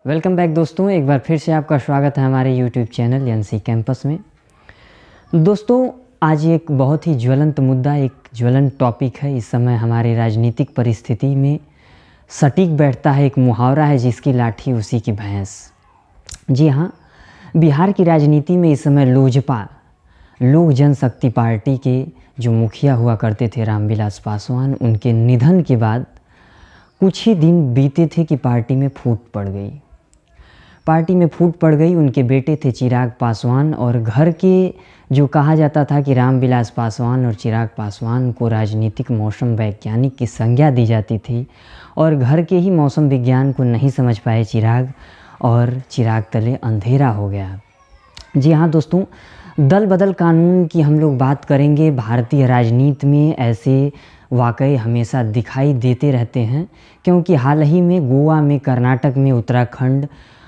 Welcome back दोस्तों, एक बार फिर से आपका स्वागत है हमारे यूट्यूब चैनल एनसी कैंपस में। दोस्तों, आज एक बहुत ही ज्वलंत मुद्दा, एक ज्वलंत टॉपिक है। इस समय हमारी राजनीतिक परिस्थिति में सटीक बैठता है एक मुहावरा है, जिसकी लाठी उसी की भैंस। जी हाँ, बिहार की राजनीति में इस समय लोजपा, लोक जनशक्ति पार्टी के जो मुखिया हुआ करते थे रामविलास पासवान, उनके निधन के बाद कुछ ही दिन बीते थे कि पार्टी में फूट पड़ गई। उनके बेटे थे चिराग पासवान, और घर के जो कहा जाता था कि रामविलास पासवान और चिराग पासवान को राजनीतिक मौसम वैज्ञानिक की संज्ञा दी जाती थी, और घर के ही मौसम विज्ञान को नहीं समझ पाए चिराग, और चिराग तले अंधेरा हो गया। जी हाँ दोस्तों, दल बदल कानून की हम लोग बात करेंगे। भारतीय राजनीति में ऐसे वाकई हमेशा दिखाई देते रहते हैं, क्योंकि हाल ही में गोवा में, कर्नाटक में, उत्तराखंड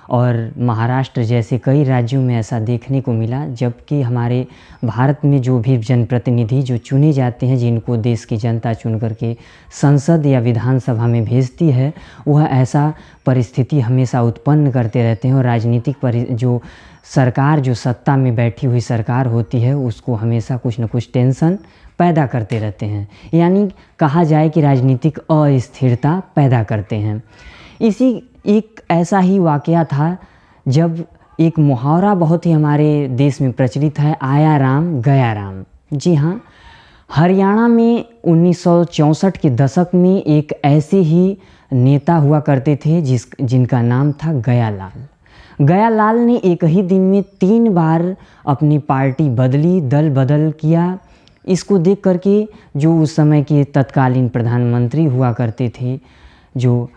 और महाराष्ट्र जैसे कई राज्यों में ऐसा देखने को मिला, जबकि हमारे भारत में जो भी जनप्रतिनिधि जो चुने जाते हैं, जिनको देश की जनता चुन करके संसद या विधानसभा में भेजती है, वह ऐसा परिस्थिति हमेशा उत्पन्न करते रहते हैं। और राजनीतिक जो सरकार, जो सत्ता में बैठी हुई सरकार होती है, उसको हमेशा कुछ न कुछ टेंशन पैदा करते रहते हैं, यानी कहा जाए कि राजनीतिक अस्थिरता पैदा करते हैं। इसी एक ऐसा ही वाक़या था जब एक मुहावरा बहुत ही हमारे देश में प्रचलित है, आया राम गया राम। जी हाँ, हरियाणा में 1964 के दशक में एक ऐसे ही नेता हुआ करते थे जिनका नाम था गयालाल ने एक ही दिन में 3 बार अपनी पार्टी बदली, दल बदल किया। इसको देख करके जो उस समय के तत्कालीन प्रधानमंत्री हुआ करते थे, जो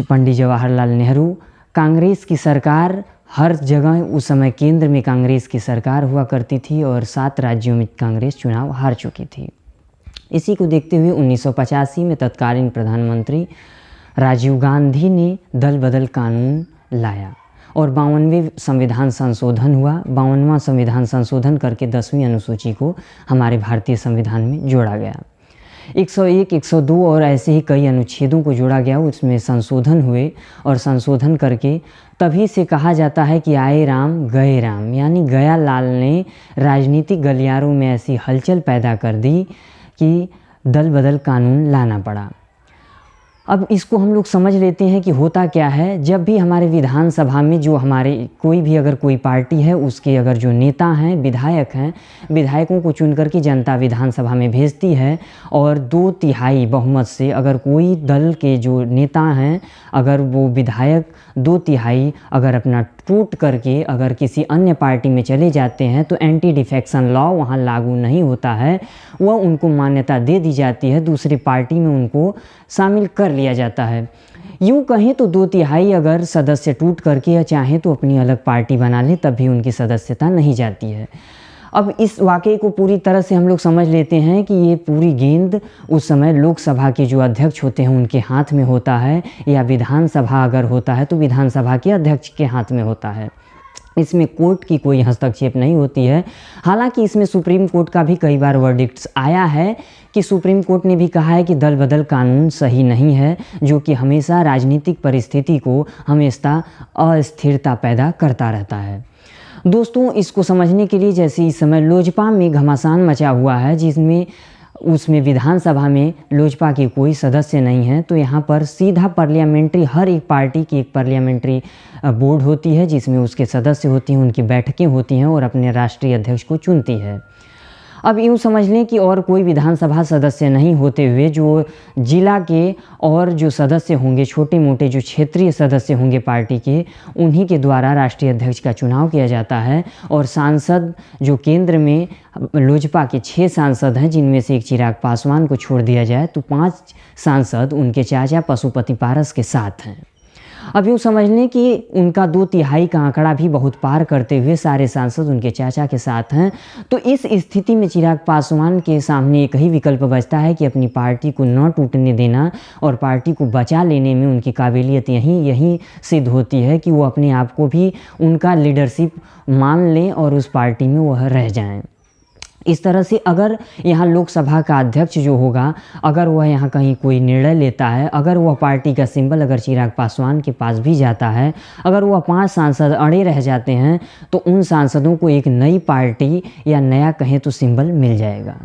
पंडित जवाहरलाल नेहरू, कांग्रेस की सरकार हर जगह उस समय केंद्र में कांग्रेस की सरकार हुआ करती थी, और 7 राज्यों में कांग्रेस चुनाव हार चुकी थी। इसी को देखते हुए 1985 में तत्कालीन प्रधानमंत्री राजीव गांधी ने दल बदल कानून लाया, और 52वें संविधान संशोधन हुआ। 52वां संविधान संशोधन करके 10वीं अनुसूची को हमारे भारतीय संविधान में जोड़ा गया। 101, 102 और ऐसे ही कई अनुच्छेदों को जोड़ा गया, उसमें संशोधन हुए, और संशोधन करके तभी से कहा जाता है कि आए राम गए राम, यानी गयालाल ने राजनीतिक गलियारों में ऐसी हलचल पैदा कर दी कि दल बदल कानून लाना पड़ा। अब इसको हम लोग समझ लेते हैं कि होता क्या है। जब भी हमारे विधानसभा में जो हमारे अगर कोई पार्टी है, उसके अगर जो नेता हैं, विधायक हैं, विधायकों को चुन करके जनता विधानसभा में भेजती है, और 2/3 बहुमत से अगर कोई दल के जो नेता हैं, अगर वो विधायक 2/3 अगर अपना टूट करके अगर किसी अन्य पार्टी में चले जाते हैं, तो एंटी डिफेक्शन लॉ वहाँ लागू नहीं होता है, वह उनको मान्यता दे दी जाती है, दूसरी पार्टी में उनको शामिल कर लिया जाता है। यूँ कहें तो 2/3 अगर सदस्य टूट करके या चाहें तो अपनी अलग पार्टी बना लें, तब भी उनकी सदस्यता नहीं जाती है। अब इस वाक़े को पूरी तरह से हम लोग समझ लेते हैं कि ये पूरी गेंद उस समय लोकसभा के जो अध्यक्ष होते हैं उनके हाथ में होता है, या विधानसभा अगर होता है तो विधानसभा के अध्यक्ष के हाथ में होता है। इसमें कोर्ट की कोई हस्तक्षेप नहीं होती है। हालांकि इसमें सुप्रीम कोर्ट का भी कई बार वर्डिक्ट्स आया है कि सुप्रीम कोर्ट ने भी कहा है कि दल बदल कानून सही नहीं है, जो कि हमेशा राजनीतिक परिस्थिति को हमेशा अस्थिरता पैदा करता रहता है। दोस्तों, इसको समझने के लिए जैसे इस समय लोजपा में घमासान मचा हुआ है, जिसमें उसमें विधानसभा में लोजपा के कोई सदस्य नहीं है, तो यहाँ पर सीधा पार्लियामेंट्री, हर एक पार्टी की एक पार्लियामेंट्री बोर्ड होती है, जिसमें उसके सदस्य होती हैं, उनकी बैठकें होती हैं, और अपने राष्ट्रीय अध्यक्ष को चुनती है। अब यूँ समझ लें कि और कोई विधानसभा सदस्य नहीं होते हुए जो जिला के और जो सदस्य होंगे, छोटे मोटे जो क्षेत्रीय सदस्य होंगे पार्टी के, उन्हीं के द्वारा राष्ट्रीय अध्यक्ष का चुनाव किया जाता है। और सांसद जो केंद्र में लोजपा के 6 सांसद हैं, जिनमें से एक चिराग पासवान को छोड़ दिया जाए तो 5 सांसद उनके चाचा पशुपति पारस के साथ हैं। अब यूँ समझ लें कि उनका 2/3 का आंकड़ा भी बहुत पार करते हुए सारे सांसद उनके चाचा के साथ हैं। तो इस स्थिति में चिराग पासवान के सामने एक ही विकल्प बचता है कि अपनी पार्टी को न टूटने देना, और पार्टी को बचा लेने में उनकी काबिलियत यही सिद्ध होती है कि वो अपने आप को भी उनका लीडरशिप मान लें और उस पार्टी में वह रह जाएं। इस तरह से अगर यहाँ लोकसभा का अध्यक्ष जो होगा, अगर वह यहाँ कहीं कोई निर्णय लेता है, अगर वह पार्टी का सिंबल अगर चिराग पासवान के पास भी जाता है, अगर वह 5 सांसद अड़े रह जाते हैं, तो उन सांसदों को एक नई पार्टी या नया कहें तो सिंबल मिल जाएगा।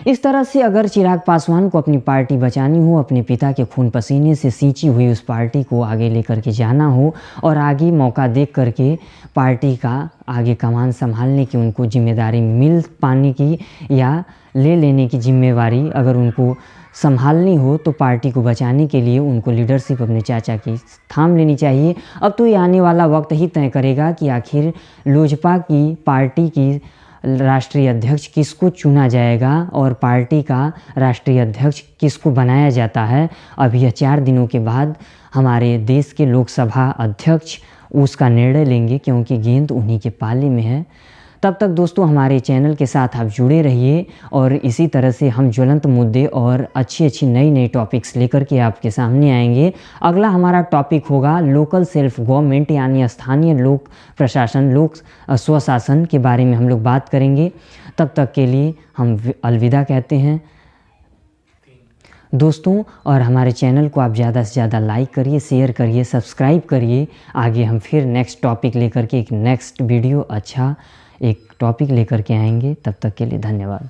इस तरह से अगर चिराग पासवान को अपनी पार्टी बचानी हो, अपने पिता के खून पसीने से सींची हुई उस पार्टी को आगे लेकर के जाना हो और आगे मौका देख करके पार्टी का आगे कमान संभालने की उनको जिम्मेदारी मिल पाने की या ले लेने की जिम्मेवारी अगर उनको संभालनी हो, तो पार्टी को बचाने के लिए उनको लीडरशिप अपने चाचा की थाम लेनी चाहिए। अब तो ये आने वाला वक्त ही तय करेगा कि आखिर लोजपा की पार्टी की राष्ट्रीय अध्यक्ष किसको चुना जाएगा और पार्टी का राष्ट्रीय अध्यक्ष किसको बनाया जाता है। अब यह 4 दिनों के बाद हमारे देश के लोकसभा अध्यक्ष उसका निर्णय लेंगे, क्योंकि गेंद उन्हीं के पाले में है। तब तक दोस्तों हमारे चैनल के साथ आप जुड़े रहिए और इसी तरह से हम ज्वलंत मुद्दे और अच्छी नई टॉपिक्स लेकर के आपके सामने आएंगे। अगला हमारा टॉपिक होगा लोकल सेल्फ गवर्नमेंट, यानी स्थानीय लोक प्रशासन, लोक स्वशासन के बारे में हम लोग बात करेंगे। तब तक के लिए हम अलविदा कहते हैं दोस्तों, और हमारे चैनल को आप ज़्यादा से ज़्यादा लाइक करिए, शेयर करिए, सब्सक्राइब करिए। आगे हम फिर नेक्स्ट टॉपिक लेकर के एक नेक्स्ट वीडियो अच्छा एक टॉपिक लेकर के आएंगे। तब तक के लिए धन्यवाद।